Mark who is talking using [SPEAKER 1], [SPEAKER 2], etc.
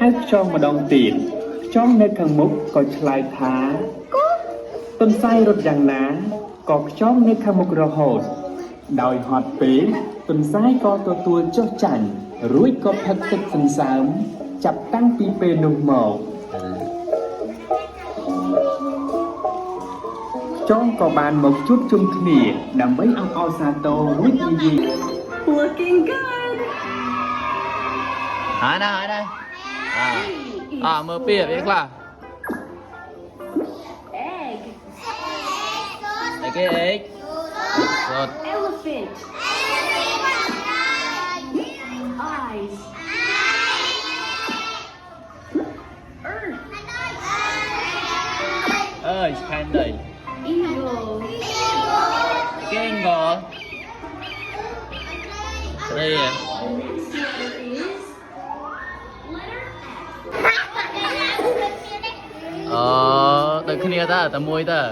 [SPEAKER 1] ហើយខ្យងម្ដងទៀតខ្យងនៅខាងមុខក៏ឆ្លើយថាទន្សាយរត់យ៉ាងណាក៏ខ្យងនៅខាងមុខរហូតដោយហត់ពេកទន្សាយក៏ទទួលចុះចាញ់រួចក៏ផឹកទឹកសន្សើមចាប់តាំងពីពេលនោះមកខ្យងក៏បានមកជួបជុំគ្នាដើម្បីអបអរសាទររួចនិយាយ
[SPEAKER 2] Looking good.
[SPEAKER 3] Hỏi đây. Mơ bia biết là.
[SPEAKER 2] Egg.
[SPEAKER 3] Cái egg. Rồi.
[SPEAKER 2] Elephant. Eyes. Earth.
[SPEAKER 3] Ơi, khen đây.
[SPEAKER 2] Eagle.
[SPEAKER 3] Cái ngò. Đây à.
[SPEAKER 2] The next letter is letter
[SPEAKER 3] Từ kia ta, từ môi ta.